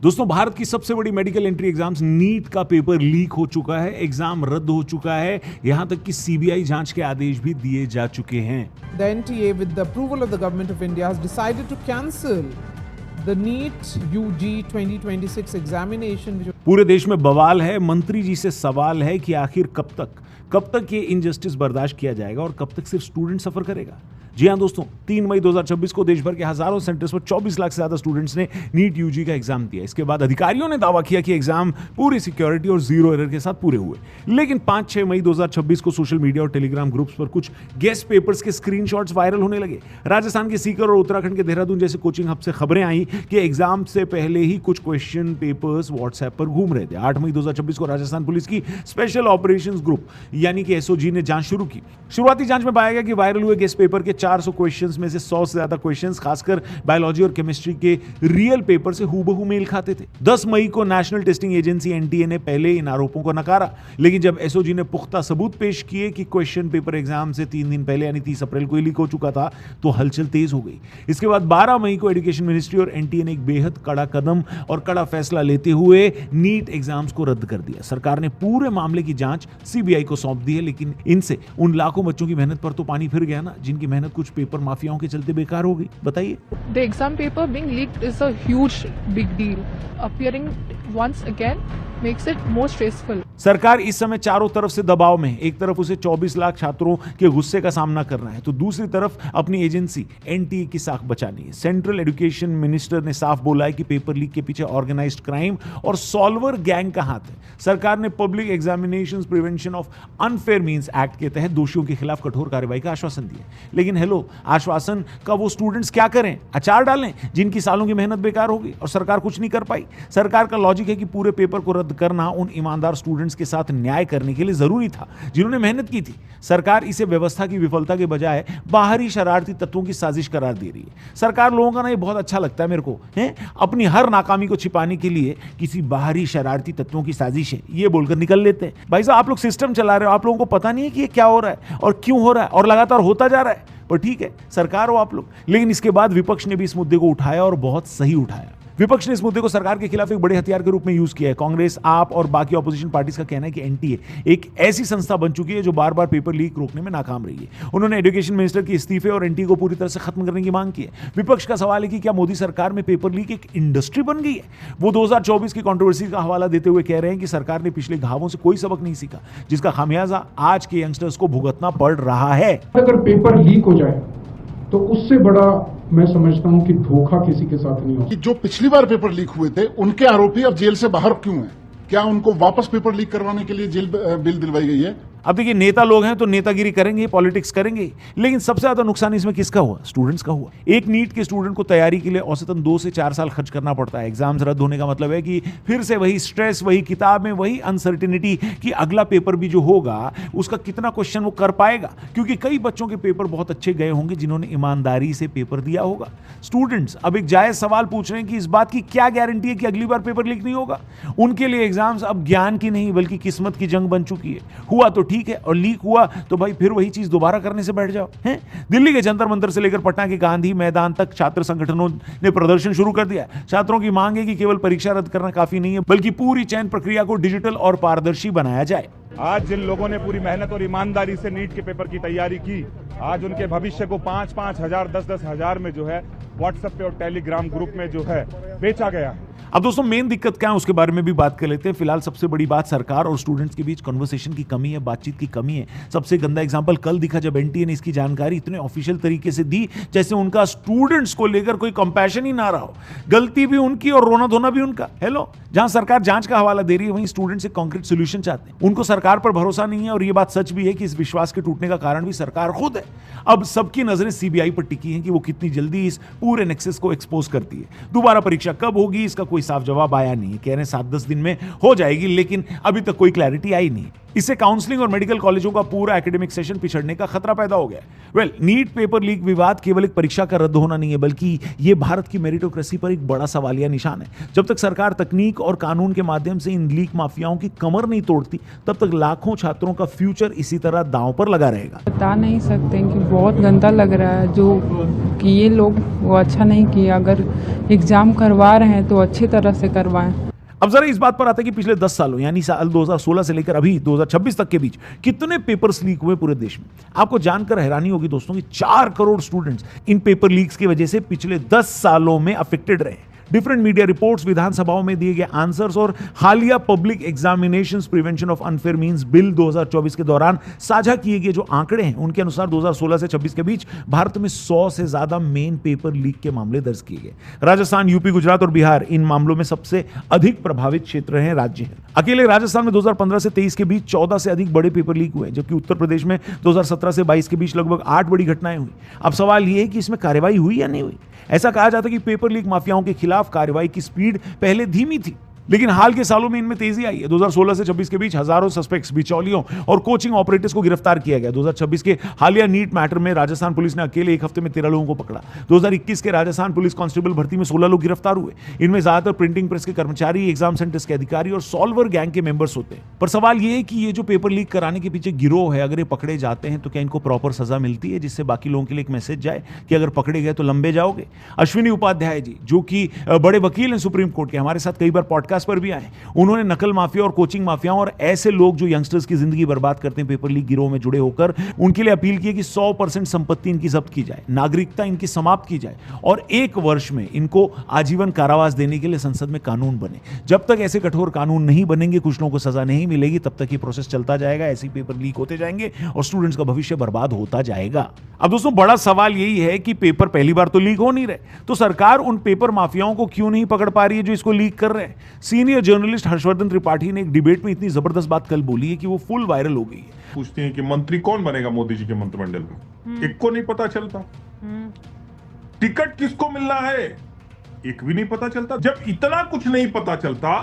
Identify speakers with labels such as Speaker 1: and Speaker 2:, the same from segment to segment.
Speaker 1: दोस्तों, भारत की सबसे बड़ी मेडिकल एंट्री एग्जाम्स नीट का पेपर लीक हो चुका है, एग्जाम रद्द हो चुका है, यहां तक कि सीबीआई जांच के आदेश भी दिए जा चुके हैं।
Speaker 2: The NTA, with the approval of the Government of India, has decided to cancel the NEET UG 2026 examination.
Speaker 1: पूरे देश में बवाल है। मंत्री जी से सवाल है कि आखिर कब तक ये इनजस्टिस बर्दाश्त किया जाएगा और कब तक सिर्फ स्टूडेंट सफर करेगा। जी हां दोस्तों, 3 मई 2026 को देश भर के हजारों सेंटर्स पर 24 लाख से ज्यादा स्टूडेंट्स ने नीट यूजी का एग्जाम दिया। इसके बाद अधिकारियों ने दावा किया कि एग्जाम पूरी सिक्योरिटी और जीरो एरर के साथ पूरे हुए। लेकिन 5-6 मई 2026 को सोशल मीडिया और टेलीग्राम ग्रुप्स पर कुछ गेस्ट पेपर्स के स्क्रीनशॉट्स वायरल होने लगे। राजस्थान के सीकर और उत्तराखंड के देहरादून जैसे कोचिंग हब से खबरें आई कि एग्जाम से पहले ही कुछ क्वेश्चन पेपर्स व्हाट्सएप पर घूम रहे थे। 8 मई 2026 को राजस्थान पुलिस की स्पेशल ऑपरेशंस ग्रुप यानी कि एसओजी ने जांच शुरू की। शुरुआती जांच में पाया गया कि वायरल हुए गेस्ट पेपर के 400 क्वेश्चंस में से 100 से ज्यादा क्वेश्चंस खासकर बायोलॉजी और केमिस्ट्री के रियल पेपर से हूबहू मेल खाते थे। 10 मई को नेशनल टेस्टिंग एजेंसी एनटीए ने पहले इन आरोपों को नकारा, लेकिन जब एसओजी ने पुख्ता सबूत पेश किए कि क्वेश्चन पेपर एग्जाम से 3 दिन पहले यानी 30 अप्रैल को लीक हो चुका था, तो हलचल तेज हो गई। इसके बाद 12 मई को एजुकेशन मिनिस्ट्री और एनटीए ने एक बेहद कड़ा कदम और कड़ा फैसला लेते हुए नीट एग्जाम्स को रद्द कर दिया। सरकार ने पूरे मामले की जांच सीबीआई को सौंप दी है, लेकिन इनसे उन लाखों बच्चों की मेहनत पर तो पानी फिर गया ना, जिनकी मेहनत कुछ पेपर माफियाओं के चलते बेकार हो गई। बताइए।
Speaker 3: The exam paper being leaked is a huge big deal. Appearing once again makes it more stressful.
Speaker 1: सरकार इस समय चारों तरफ से दबाव में है। एक तरफ उसे 24 लाख छात्रों के गुस्से का सामना करना है, तो दूसरी तरफ अपनी एजेंसी एनटीए की साख बचानी है। सेंट्रल एजुकेशन मिनिस्टर ने साफ बोला है कि पेपर लीक के पीछे ऑर्गेनाइज्ड क्राइम और सॉल्वर गैंग का हाथ है। सरकार ने public examinations prevention of unfair means act के तहत दोषियों के खिलाफ कठोर कार्रवाई का आश्वासन दिया। लेकिन हेलो, आश्वासन का वो स्टूडेंट्स क्या करें? अचार डालें जिनकी सालों की मेहनत बेकार हो गई और सरकार कुछ नहीं कर पाई। सरकार का लॉजिक है कि पूरे पेपर को रद्द करना उन ईमानदार स्टूडेंट्स के साथ न्याय करने के लिए जरूरी था जिन्होंने मेहनत की थी। सरकार इसे व्यवस्था की विफलता के बजाय बाहरी शरारती तत्वों की साजिश करार दे रही है। सरकार लोगों का ना ये बहुत अच्छा लगता है मेरे को, है अपनी हर नाकामी को छिपाने के लिए किसी बाहरी शरारती तत्वों की साजिश है ये बोलकर निकल लेते हैं। भाई साहब, आप लोग सिस्टम चला रहे हो, आप लोगों को पता नहीं है कि ये क्या हो रहा है और क्यों हो रहा है और लगातार होता जा रहा है। पर ठीक है, सरकार हो आप लोग। लेकिन इसके बाद विपक्ष ने भी इस मुद्दे को उठाया और बहुत सही उठाया। विपक्ष ने इस मुद्दे को सरकार के खिलाफ एक बड़े हथियार के रूप में यूज किया है। कांग्रेस, आप और बाकी ऑपोजिशन पार्टीज का कहना है कि एनटीए एक ऐसी संस्था बन चुकी है जो बार बार पेपर लीक रोकने में नाकाम रही है। उन्होंने एजुकेशन मिनिस्टर के इस्तीफे और एनटीए को पूरी तरह से खत्म करने की मांग की है। विपक्ष का सवाल है कि क्या मोदी सरकार में पेपर लीक एक इंडस्ट्री बन गई है? वो 2024 की कंट्रोवर्सी का हवाला देते हुए कह रहे हैं कि सरकार ने पिछले घावों से कोई सबक नहीं सीखा, जिसका खामियाजा आज के यंगस्टर्स को भुगतना पड़ रहा है।
Speaker 4: अगर पेपर लीक हो जाए तो उससे बड़ा मैं समझता हूं कि धोखा किसी के साथ नहीं हो।
Speaker 5: कि जो पिछली बार पेपर लीक हुए थे उनके आरोपी अब जेल से बाहर क्यों हैं? क्या उनको वापस पेपर लीक करवाने के लिए जेल बिल दिलवाई गई है?
Speaker 1: अब देखिए, नेता लोग हैं तो नेतागिरी करेंगे, पॉलिटिक्स करेंगे, लेकिन सबसे ज्यादा नुकसान इसमें किसका हुआ? स्टूडेंट्स का हुआ। एक नीट के स्टूडेंट को तैयारी के लिए औसतन 2 से 4 साल खर्च करना पड़ता है। एग्जाम्स रद्द होने का मतलब है कि फिर से वही स्ट्रेस, वही किताब में वही अनसर्टिनिटी कि अगला पेपर भी जो होगा उसका कितना क्वेश्चन वो कर पाएगा, क्योंकि कई बच्चों के पेपर बहुत अच्छे गए होंगे जिन्होंने ईमानदारी से पेपर दिया होगा। स्टूडेंट्स अब एक जायज सवाल पूछ रहे हैं कि इस बात की क्या गारंटी है कि अगली बार पेपर लीक नहीं होगा? उनके लिए एग्जाम्स अब ज्ञान की नहीं बल्कि किस्मत की जंग बन चुकी है। हुआ तो ठीक है, और लीक हुआ तो भाई फिर वही चीज दोबारा करने से बैठ जाओ, हैं? दिल्ली के जंतर मंतर से लेकर पटना के गांधी मैदान तक छात्र संगठनों ने प्रदर्शन शुरू कर दिया है। छात्रों की मांग है कि केवल परीक्षा रद्द करना काफी नहीं है, बल्कि पूरी चयन प्रक्रिया को डिजिटल और पारदर्शी बनाया जाए।
Speaker 6: आज जिन लोगों ने पूरी मेहनत और ईमानदारी से नीट के पेपर की तैयारी की, आज उनके भविष्य को 5-5 हजार 10-10 हजार में जो है व्हाट्सएप पे और टेलीग्राम ग्रुप में जो है बेचा गया है।
Speaker 1: अब दोस्तों, मेन दिक्कत क्या है उसके बारे में भी बात कर लेते हैं। फिलहाल सबसे बड़ी बात सरकार और स्टूडेंट्स के बीच कन्वर्सेशन की कमी है, बातचीत की कमी है। सबसे गंदा एग्जांपल कल दिखा जब एनटीए ने इसकी जानकारी इतने ऑफिशियल तरीके से दी जैसे उनका स्टूडेंट्स को लेकर कोई कंपैशन ही ना रहा हो। गलती भी उनकी और रोना धोना भी उनका। हेलो, जहां सरकार जांच का हवाला दे रही है वहीं स्टूडेंट्स एक कॉन्क्रीट सोल्यूशन चाहते हैं। उनको सरकार पर भरोसा नहीं है और यह बात सच भी है कि इस विश्वास के टूटने का कारण भी सरकार खुद है। अब सबकी नजरें सीबीआई पर टिकी हैं कि वो कितनी जल्दी इस पूरे नेक्सस को एक्सपोज करती है। दोबारा परीक्षा कब होगी इसका कोई साफ जवाब आया नहीं। कह रहे हैं 7-10 दिन में हो जाएगी, लेकिन अभी तक कोई क्लैरिटी आई नहीं। इससे काउंसलिंग और मेडिकल कॉलेजों का पूरा एकेडमिक सेशन पिछड़ने का खतरा पैदा हो गया है। नीट पेपर लीक विवाद केवल एक परीक्षा का रद्द होना नहीं है, बल्कि यह भारत की मेरिटोक्रेसी पर एक बड़ा सवालिया निशान है। जब तक सरकार तकनीक और कानून के माध्यम से इन लीक माफियाओं की कमर नहीं तोड़ती, तब तक लाखों छात्रों का फ्यूचर इसी तरह दांव पर लगा रहेगा।
Speaker 7: बता नहीं सकते कि बहुत गंदा लग रहा है जो कि ये लोग वो अच्छा नहीं किया। अगर एग्जाम करवा रहे हैं तो अच्छी तरह से करवाएं।
Speaker 1: अब जरा इस बात पर आता है कि पिछले 10 सालों यानी साल 2016 से लेकर अभी 2026 तक के बीच कितने पेपर्स लीक हुए पूरे देश में। आपको जानकर हैरानी होगी दोस्तों कि 4 crore students in paper leaks की वजह से पिछले 10 सालों में अफेक्टेड रहे। डिफरेंट मीडिया रिपोर्ट्स, विधानसभाओं में दिए गए आंसर्स और हालिया public examinations prevention of unfair means bill 2024 के दौरान साझा किए गए जो आंकड़े हैं, उनके अनुसार 2016 से 26 के बीच भारत में 100 से ज्यादा मेन पेपर लीक के मामले दर्ज किए गए। राजस्थान, यूपी, गुजरात और बिहार इन मामलों में सबसे अधिक प्रभावित क्षेत्र हैं, राज्य हैं। अकेले राजस्थान में 2015 से 23 के बीच 14 से अधिक बड़े पेपर लीक हुए, जबकि उत्तर प्रदेश में 2017 से 22 के बीच लगभग 8 बड़ी घटनाएं हुई। अब सवाल यह है कि इसमें कार्रवाई हुई या नहीं हुई। ऐसा कहा जाता है कि पेपर लीक माफियाओं के खिलाफ कार्रवाई की स्पीड पहले धीमी थी, लेकिन हाल के सालों में इनमें तेजी आई है। 2016 से 26 के बीच हजारों सस्पेक्ट्स, बिचौलियों और कोचिंग ऑपरेटर्स को गिरफ्तार किया गया। 2026 के हालिया नीट मैटर में राजस्थान पुलिस ने अकेले एक हफ्ते में 13 लोगों को पकड़ा। 2021 के राजस्थान पुलिस कांस्टेबल भर्ती में 16 लोग गिरफ्तार हुए। इनमें ज्यादातर प्रिंटिंग प्रेस के कर्मचारी, एग्जाम सेंटर्स के अधिकारी और सॉल्वर गैंग के मेंबर्स होते हैं। पर सवाल यह है कि ये जो पेपर लीक कराने के पीछे गिरोह है, अगर ये पकड़े जाते हैं तो क्या इनको प्रॉपर सजा मिलती है, जिससे बाकी लोगों के लिए एक मैसेज जाए कि अगर पकड़े गए तो लंबे जाओगे। अश्विनी उपाध्याय जी, जो कि बड़े वकील हैं सुप्रीम कोर्ट के, हमारे साथ कई बार पॉडकास्ट पर भी आए। उन्होंने नकल माफिया और कोचिंग माफियाओं और ऐसे लोग जो यंगस्टर्स की जिंदगी बर्बाद करते हैं पेपर लीक गिरोह में जुड़े होकर, उनके लिए अपील की कि 100% संपत्ति इनकी जब्त की जाए, नागरिकता इनकी समाप्त की जाए और 1 वर्ष में इनको आजीवन कारावास देने के लिए संसद में कानून बने। जब तक ऐसे कठोर कानून नहीं बनेंगे, कुछ लोगों को सजा नहीं मिलेगी, तब तक ये प्रोसेस चलता जाएगा, ऐसे पेपर लीक होते जाएंगे और स्टूडेंट्स का भविष्य बर्बाद होता जाएगा। अब दोस्तों, बड़ा सवाल यही है कि पेपर पहली बार तो लीक हो नहीं रहे, तो सरकार उन पेपर माफियाओं को क्यों नहीं पकड़ पा रही है जो इसको लीक कर रहे हैं। सीनियर जर्नलिस्ट हर्षवर्धन त्रिपाठी ने एक डिबेट में इतनी जबरदस्त बात कल बोली है कि वो फुल वायरल हो गई है।
Speaker 8: पूछते हैं कि मंत्री कौन बनेगा मोदी जी के मंत्रिमंडल में, एक को नहीं पता चलता। टिकट किसको मिलना है, एक भी नहीं पता चलता। जब इतना कुछ नहीं पता चलता,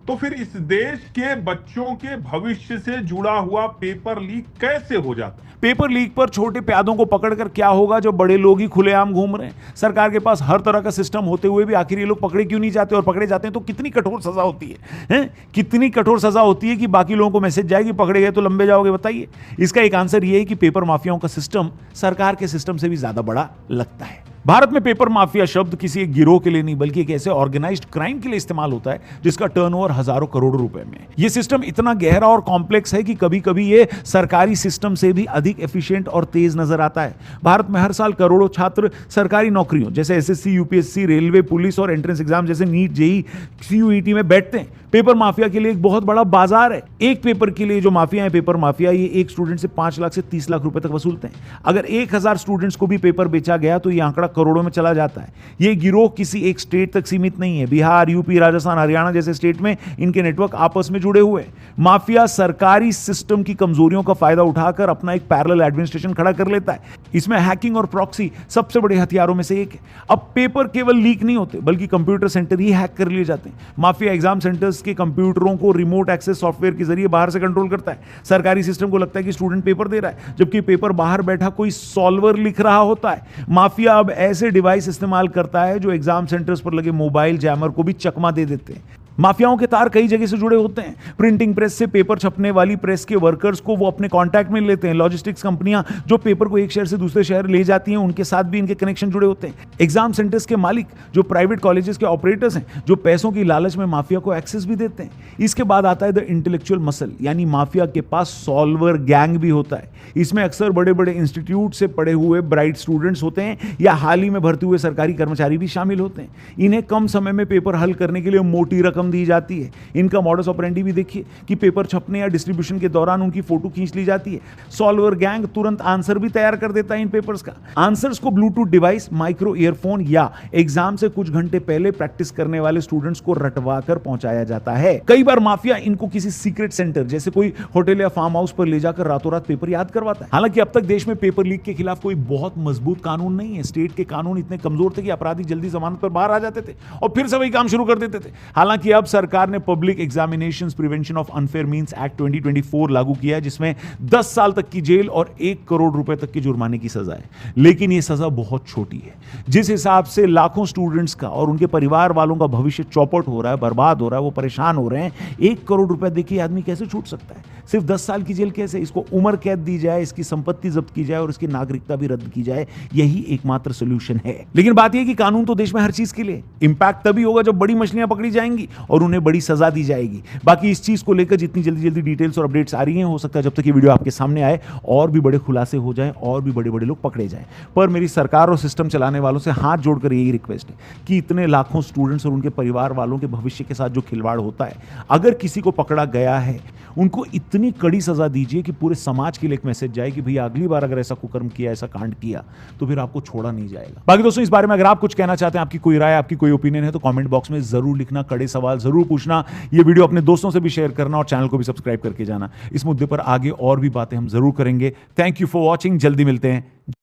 Speaker 8: तो फिर इस देश के बच्चों के भविष्य से जुड़ा हुआ पेपर लीक कैसे हो जाता है।
Speaker 1: पेपर लीक पर छोटे प्यादों को पकड़कर क्या होगा जो बड़े लोग ही खुलेआम घूम रहे हैं। सरकार के पास हर तरह का सिस्टम होते हुए भी आखिर ये लोग पकड़े क्यों नहीं जाते, और पकड़े जाते हैं तो कितनी कठोर सजा होती है? कितनी कठोर सजा होती है कि बाकी लोगों को मैसेज जाए कि पकड़े गए तो लंबे जाओगे? बताइए। इसका एक आंसर ये है कि पेपर माफियाओं का सिस्टम सरकार के सिस्टम से भी ज्यादा बड़ा लगता है। भारत में पेपर माफिया शब्द किसी एक गिरोह के लिए नहीं, बल्कि एक ऐसे ऑर्गेनाइज्ड क्राइम के लिए इस्तेमाल होता है जिसका टर्नओवर हजारों करोड़ रुपए में है। यह सिस्टम इतना गहरा और कॉम्प्लेक्स है कि कभी कभी यह सरकारी सिस्टम से भी अधिक एफिशिएंट और तेज नजर आता है। भारत में हर साल करोड़ों छात्र सरकारी नौकरियों जैसे एसएससी, यूपीएससी, रेलवे, पुलिस और एंट्रेंस एग्जाम जैसे नीट, जेई, सीयूईटी में बैठते हैं। पेपर माफिया के लिए एक बहुत बड़ा बाजार है। एक पेपर के लिए जो माफिया है, पेपर माफिया, ये एक स्टूडेंट से 5 लाख से 30 लाख रुपए तक वसूलते हैं। अगर 1000 स्टूडेंट्स को भी पेपर बेचा गया तो ये आंकड़ा करोड़ों में चला जाता है। ये गिरोह किसी एक स्टेट तक सीमित नहीं है। बिहार, यूपी, राजस्थान, हरियाणा जैसे स्टेट में इनके नेटवर्क आपस में जुड़े हुए हैं। माफिया सरकारी सिस्टम की कमजोरियों का फायदा उठाकर अपना एक पैरेलल एडमिनिस्ट्रेशन खड़ा कर लेता है। इसमें हैकिंग और प्रॉक्सी सबसे बड़े हथियारों में से एक है। अब पेपर केवल लीक नहीं होते, बल्कि कंप्यूटर सेंटर ही हैक कर लिए जाते हैं। माफिया एग्जाम सेंटर्स के कंप्यूटरों को रिमोट एक्सेस सॉफ्टवेयर के जरिए बाहर से कंट्रोल करता है। सरकारी सिस्टम को लगता है कि स्टूडेंट पेपर दे रहा है, जबकि पेपर बाहर बैठा कोई सॉल्वर लिख रहा होता है। माफिया अब ऐसे डिवाइस इस्तेमाल करता है जो एग्जाम सेंटर्स पर लगे मोबाइल जैमर को भी चकमा दे देते हैं। माफियाओं के तार कई जगह से जुड़े होते हैं। प्रिंटिंग प्रेस से पेपर छपने वाली प्रेस के वर्कर्स को वो अपने कांटेक्ट में लेते हैं। लॉजिस्टिक्स कंपनियां जो पेपर को एक शहर से दूसरे शहर ले जाती हैं, उनके साथ भी इनके कनेक्शन जुड़े होते हैं। एग्जाम सेंटर्स के मालिक जो प्राइवेट कॉलेजेस के ऑपरेटर्स हैं, जो पैसों की लालच में माफिया को एक्सेस भी देते हैं। इसके बाद आता है द इंटेलेक्चुअल मसल, यानी माफिया के पास सॉल्वर गैंग भी होता है। इसमें अक्सर बड़े बड़े इंस्टीट्यूट से पढ़े हुए ब्राइट स्टूडेंट्स होते हैं या हाल ही में भर्ती हुए सरकारी कर्मचारी भी शामिल होते हैं। इन्हें कम समय में पेपर हल करने के लिए मोटी रकम दी जाती है। इनका मॉडस ऑपरेंडी भी देखिए कि पेपर छपने या डिस्ट्रीब्यूशन के दौरान उनकी फोटो खींच ली जाती है। सॉल्वर गैंग तुरंत आंसर भी तैयार कर देता है इन पेपर्स का। आंसर्स को ब्लूटूथ डिवाइस, माइक्रो ईयरफोन या एग्जाम से कुछ घंटे पहले प्रैक्टिस करने वाले स्टूडेंट्स को रटवा कर पहुंचाया जाता है। कई बार माफिया इनको किसी सीक्रेट सेंटर जैसे कोई होटल या फार्म हाउस पर ले जाकर रातों रात पेपर याद करवाता है। हालांकि अब तक देश में पेपर लीक के खिलाफ कोई बहुत मजबूत कानून नहीं है। स्टेट के कानून इतने कमजोर थे कि अपराधी जल्दी जमानत पर बाहर आ जाते थे और फिर से वही काम शुरू कर देते थे। हालांकि अब सरकार ने public examinations prevention of unfair means act 2024 लागू किया है, जिसमें 10 साल तक की जेल और 1 करोड़ रुपए तक के जुर्माने की सजा है। लेकिन यह सजा बहुत छोटी है। जिस हिसाब से लाखों स्टूडेंट्स का और उनके परिवार वालों का भविष्य चौपट हो रहा है, बर्बाद हो रहा है, वो परेशान हो रहे हैं, 1 करोड़ रुपए देखिए आदमी कैसे छूट सकता है? सिर्फ 10 साल की जेल कैसे? इसको उम्र कैद दी जाए, इसकी संपत्ति जब्त की जाए और इसकी नागरिकता भी रद्द की जाए, यही एकमात्र सोल्यूशन है। लेकिन बात यह कि कानून तो देश में हर चीज के लिए, इंपैक्ट तभी होगा जब बड़ी मछलियां पकड़ी जाएंगी और उन्हें बड़ी सजा दी जाएगी। बाकी इस चीज को लेकर जितनी जल्दी डिटेल्स और अपडेट्स आ रही हैं, हो सकता है जब तक ये वीडियो आपके सामने आए और भी बड़े खुलासे हो जाएं और भी बड़े लोग पकड़े जाएं। पर मेरी सरकार और सिस्टम चलाने वालों से हाथ जोड़कर यही रिक्वेस्ट है कि इतने लाखों स्टूडेंट्स और उनके परिवार वालों के भविष्य के साथ जो खिलवाड़ होता है, अगर किसी को पकड़ा गया है, उनको इतनी कड़ी सजा दीजिए कि पूरे समाज के लिए एक मैसेज जाए कि भैया अगली बार अगर ऐसा कुकर्म किया, ऐसा कांड किया, तो फिर आपको छोड़ा नहीं जाएगा। बाकी दोस्तों, इस बारे में अगर आप कुछ कहना चाहते हैं, आपकी कोई राय, आपकी कोई ओपिनियन है, तो कमेंट बॉक्स में जरूर लिखना, कड़े सवाल जरूर पूछना। ये वीडियो अपने दोस्तों से भी शेयर करना और चैनल को भी सब्सक्राइब करके जाना। इस मुद्दे पर आगे और भी बातें हम जरूर करेंगे। Thank you for watching. जल्दी मिलते हैं।